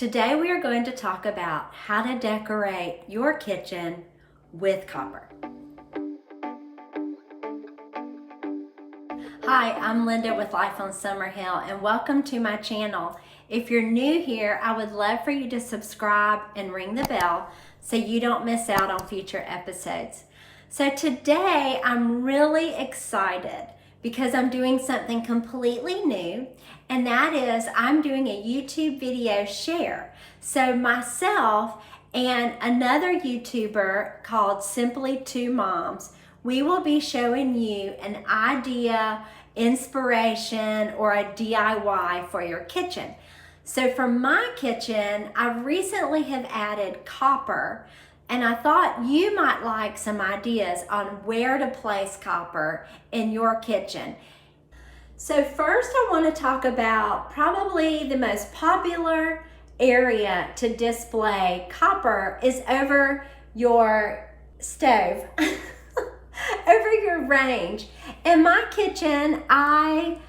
Today we are going to talk about how to decorate your kitchen with copper. Hi, I'm Linda with Life on Summerhill and welcome to my channel. If you're new here, I would love for you to subscribe and ring the bell so you don't miss out on future episodes. So today I'm really excited because I'm doing something completely new, and that is I'm doing a YouTube video share. So myself and another YouTuber called Simply Two Moms, we will be showing you an idea, inspiration, or a DIY for your kitchen. So for my kitchen, I recently have added copper, and I thought you might like some ideas on where to place copper in your kitchen. So first I want to talk about probably the most popular area to display copper is over your stove, over your range. In my kitchen, I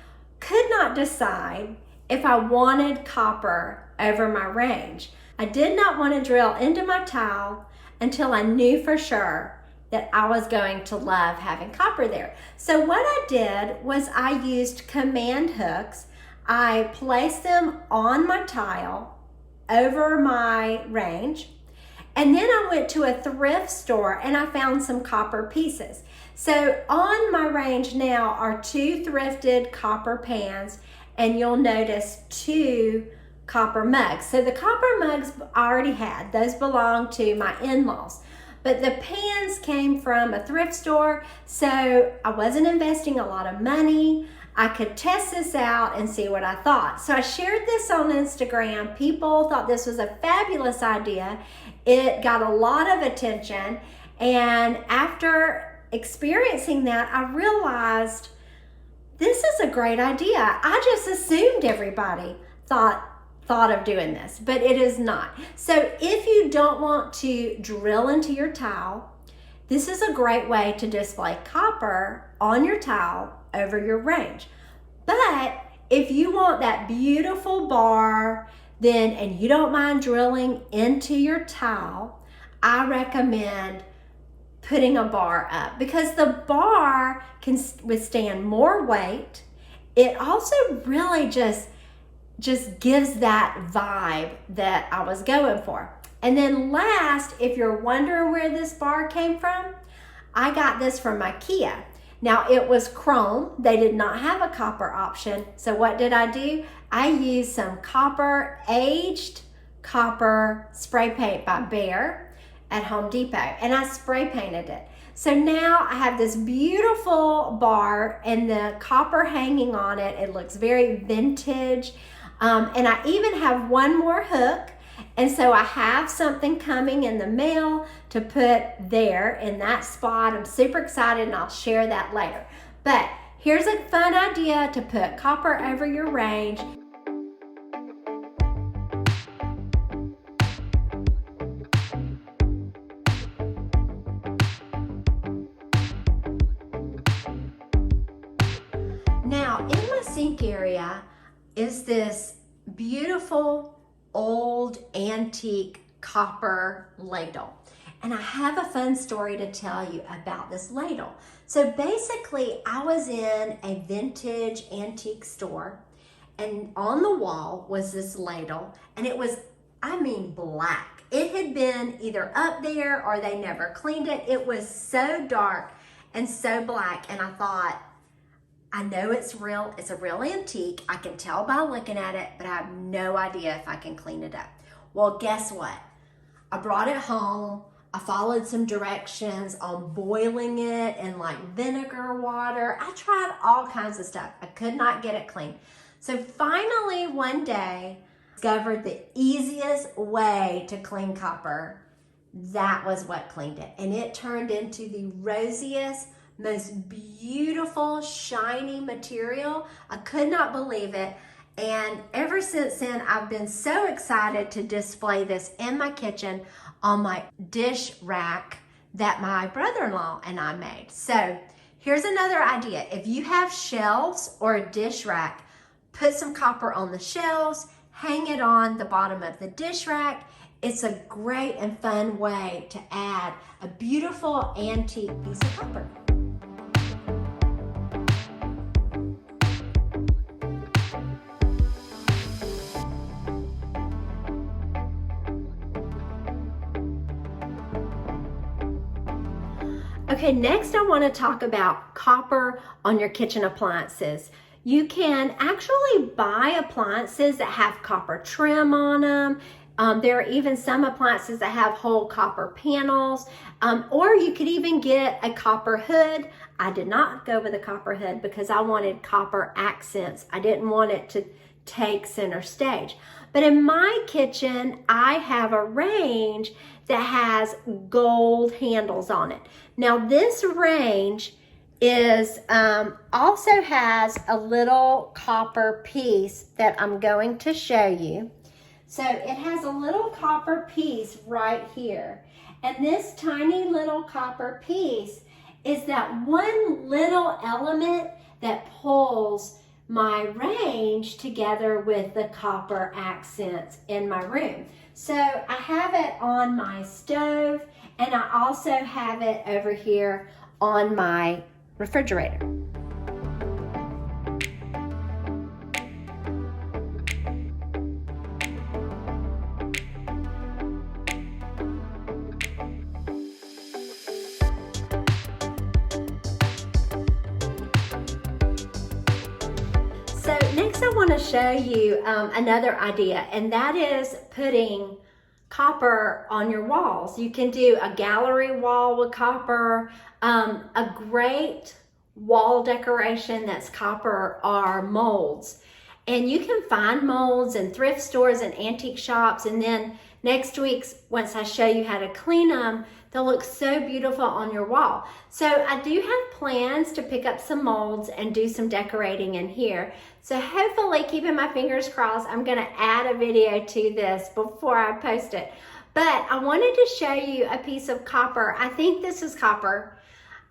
could not decide if I wanted copper over my range. I did not want to drill into my tile until I knew for sure that I was going to love having copper there. So what I did was I used command hooks. I placed them on my tile over my range, and then I went to a thrift store and I found some copper pieces. So on my range now are two thrifted copper pans, and you'll notice two copper mugs. So the copper mugs I already had, those belong to my in-laws. But the pans came from a thrift store, so I wasn't investing a lot of money. I could test this out and see what I thought. So I shared this on Instagram. People thought this was a fabulous idea. It got a lot of attention, and after experiencing that, I realized this is a great idea. I just assumed everybody thought of doing this, but it is not. So if you don't want to drill into your tile, this is a great way to display copper on your tile over your range. But if you want that beautiful bar, and you don't mind drilling into your tile, I recommend putting a bar up because the bar can withstand more weight. It also really just gives that vibe that I was going for. And then last, if you're wondering where this bar came from, I got this from IKEA. Now it was chrome. They did not have a copper option. So what did I do? I used some aged copper spray paint by Behr at Home Depot, and I spray painted it. So now I have this beautiful bar and the copper hanging on it. It looks very vintage. And I even have one more hook. And so I have something coming in the mail to put there in that spot. I'm super excited, and I'll share that later. But here's a fun idea to put copper over your range. Now in my sink area is this beautiful old antique copper ladle. And I have a fun story to tell you about this ladle. So basically I was in a vintage antique store, and on the wall was this ladle, and it was, black. It had been either up there or they never cleaned it. It was so dark and so black, and I thought, I know it's real, it's a real antique. I can tell by looking at it, but I have no idea if I can clean it up. Well, guess what? I brought it home. I followed some directions on boiling it in like vinegar water. I tried all kinds of stuff. I could not get it clean. So finally one day, I discovered the easiest way to clean copper. That was what cleaned it. And it turned into the rosiest, most beautiful, shiny material. I could not believe it. And ever since then, I've been so excited to display this in my kitchen on my dish rack that my brother-in-law and I made. So here's another idea. If you have shelves or a dish rack, put some copper on the shelves, hang it on the bottom of the dish rack. It's a great and fun way to add a beautiful antique piece of copper. Okay, next I want to talk about copper on your kitchen appliances. You can actually buy appliances that have copper trim on them. There are even some appliances that have whole copper panels, or you could even get a copper hood. I did not go with a copper hood because I wanted copper accents. I didn't want it to take center stage. But in my kitchen, I have a range that has gold handles on it. Now this range is also has a little copper piece that I'm going to show you. So it has a little copper piece right here. And this tiny little copper piece is that one little element that pulls my range together with the copper accents in my room. So I have it on my stove, and I also have it over here on my refrigerator. So next I want to show you another idea, and that is putting copper on your walls. You can do a gallery wall with copper. A great wall decoration that's copper are molds. And you can find molds in thrift stores and antique shops, and then next week, once I show you how to clean them, they'll look so beautiful on your wall. So I do have plans to pick up some molds and do some decorating in here. So hopefully, keeping my fingers crossed, I'm gonna add a video to this before I post it. But I wanted to show you a piece of copper. I think this is copper.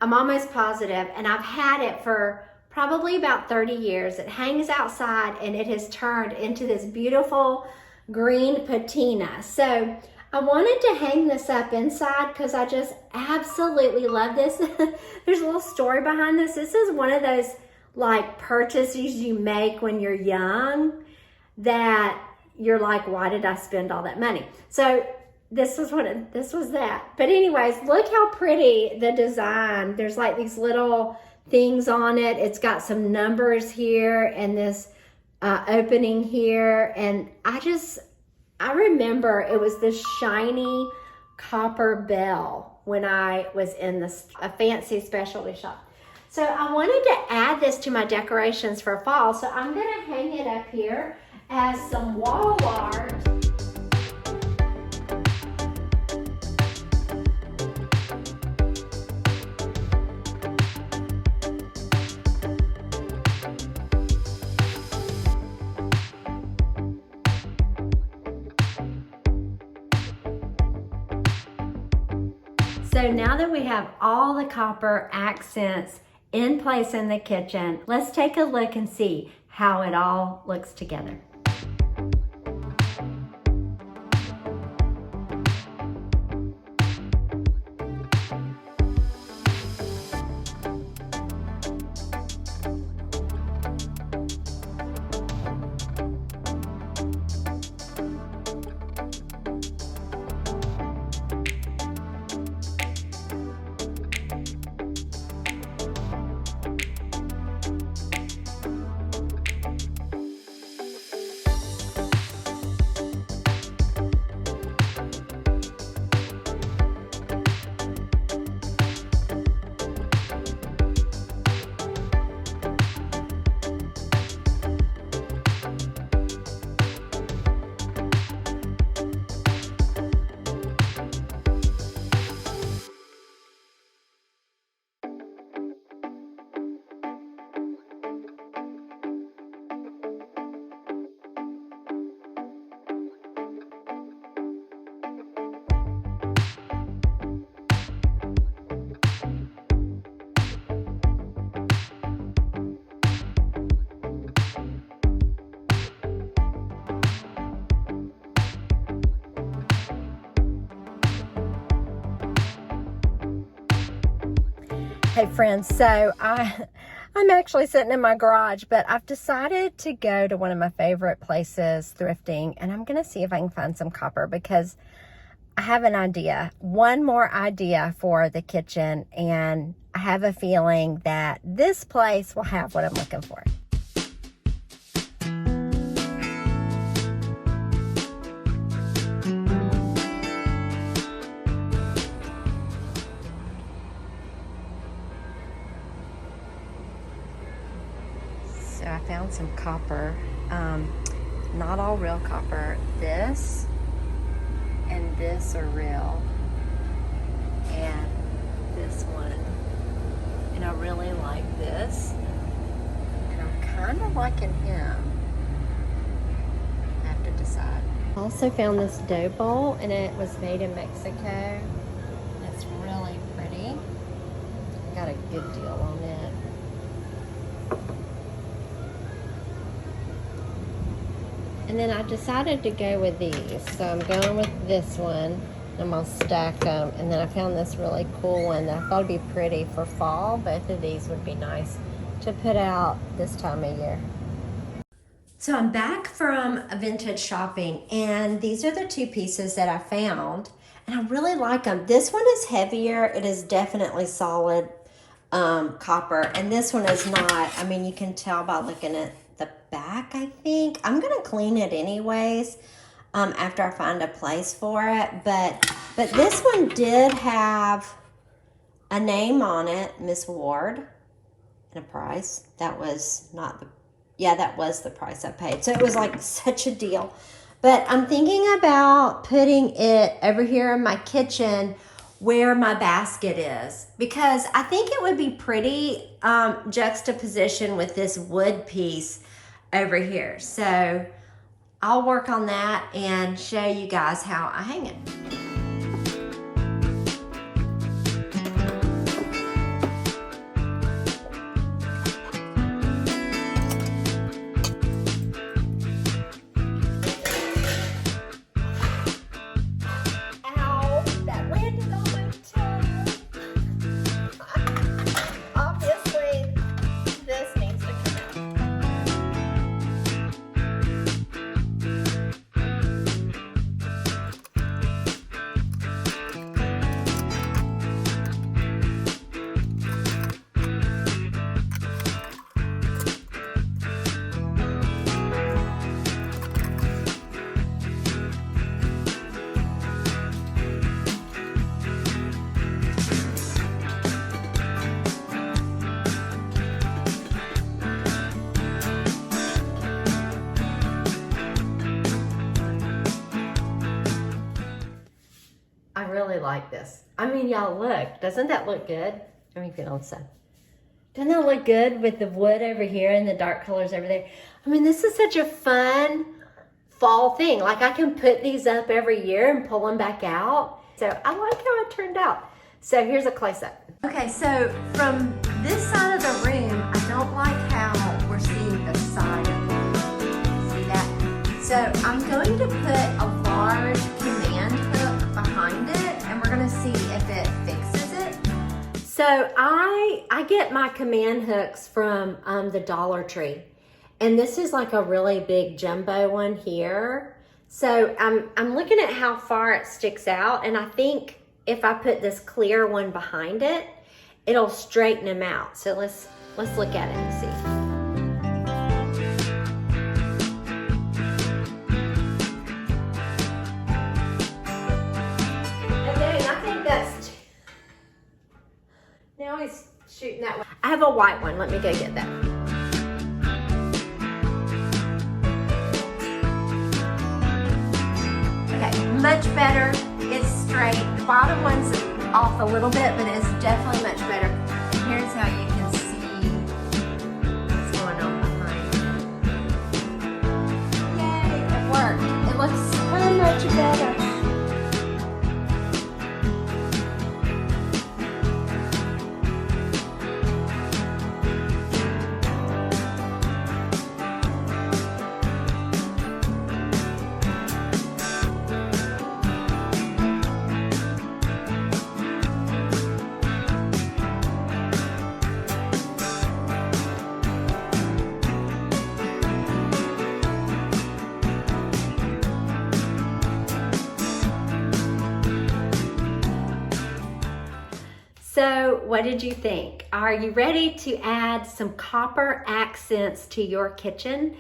I'm almost positive, and I've had it for probably about 30 years. It hangs outside, and it has turned into this beautiful green patina. So I wanted to hang this up inside because I just absolutely love this. There's a little story behind this. This is one of those like purchases you make when you're young that you're like, why did I spend all that money? So this was that. But anyways, look how pretty the design. There's like these little things on it. It's got some numbers here and this opening here. And I remember it was this shiny copper bell when I was in a fancy specialty shop. So I wanted to add this to my decorations for fall. So I'm gonna hang it up here as some wall art. So now that we have all the copper accents in place in the kitchen, let's take a look and see how it all looks together. Hey friends, so I'm actually sitting in my garage, but I've decided to go to one of my favorite places, Thrifting, and I'm gonna see if I can find some copper because I have an idea, one more idea for the kitchen, and I have a feeling that this place will have what I'm looking for. So I found some copper, not all real copper. This and this are real, and this one. And I really like this, and I'm kind of liking him. I have to decide. I also found this dough bowl, and it was made in Mexico. It's really pretty. I got a good deal on it. And then I decided to go with these. So I'm going with this one. I'm gonna stack them. And then I found this really cool one that I thought would be pretty for fall. Both of these would be nice to put out this time of year. So I'm back from vintage shopping, and these are the two pieces that I found. And I really like them. This one is heavier. It is definitely solid copper. And this one is not. I mean, you can tell by looking at the back, I think. I'm gonna clean it anyways after I find a place for it, but this one did have a name on it, Miss Ward, and a price. That was not the, yeah, that was the price I paid. So it was like such a deal. But I'm thinking about putting it over here in my kitchen where my basket is, because I think it would be pretty juxtaposition with this wood piece over here. So I'll work on that and show you guys how I hang it. Ow, that landed on my toe. Obviously, this needs to come out. I really like this. I mean, y'all look, doesn't that look good? Let me put on some. Doesn't that look good with the wood over here and the dark colors over there? I mean, this is such a fun fall thing. Like, I can put these up every year and pull them back out. So I like how it turned out. So here's a close-up. Okay, so from this side of the room, I don't like how we're seeing the side of the room. See that? So I'm going to put a large command hook behind it, and we're gonna see if it fixes it. So I get my command hooks from the Dollar Tree, and this is like a really big jumbo one here. So I'm looking at how far it sticks out, and I think if I put this clear one behind it, it'll straighten them out. So let's look at it and see. Now he's shooting that way. I have a white one. Let me go get that. Okay, much better. It's straight. The bottom one's off a little bit, but it's definitely much better. And here's how you can see what's going on behind. Yay, it worked. It looks so much better. So what did you think? Are you ready to add some copper accents to your kitchen?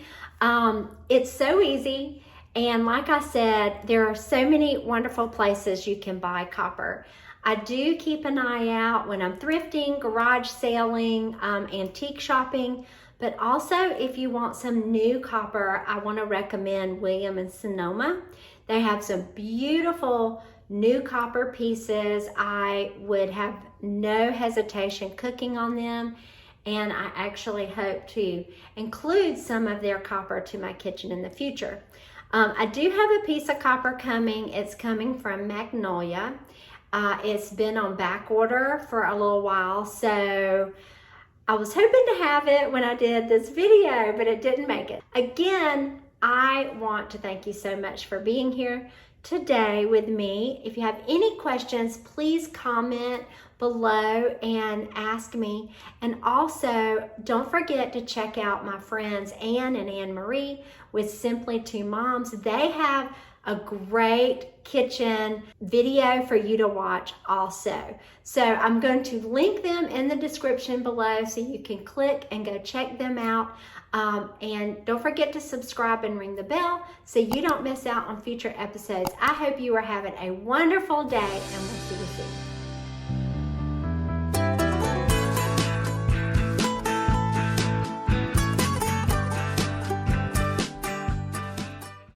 It's so easy. And like I said, there are so many wonderful places you can buy copper. I do keep an eye out when I'm thrifting, garage sailing, antique shopping, but also if you want some new copper, I want to recommend William and Sonoma. They have some beautiful new copper pieces. I would have no hesitation cooking on them, and I actually hope to include some of their copper to my kitchen in the future. I do have a piece of copper coming. It's coming from Magnolia. It's been on back order for a little while, so I was hoping to have it when I did this video, but it didn't make it. Again, I want to thank you so much for being here today with me. If you have any questions, please comment below and ask me. And also, don't forget to check out my friends Ann and Anne Marie with Simply Two Moms. They have a great kitchen video for you to watch also. So I'm going to link them in the description below so you can click and go check them out. And don't forget to subscribe and ring the bell so you don't miss out on future episodes. I hope you are having a wonderful day, and we'll see you soon.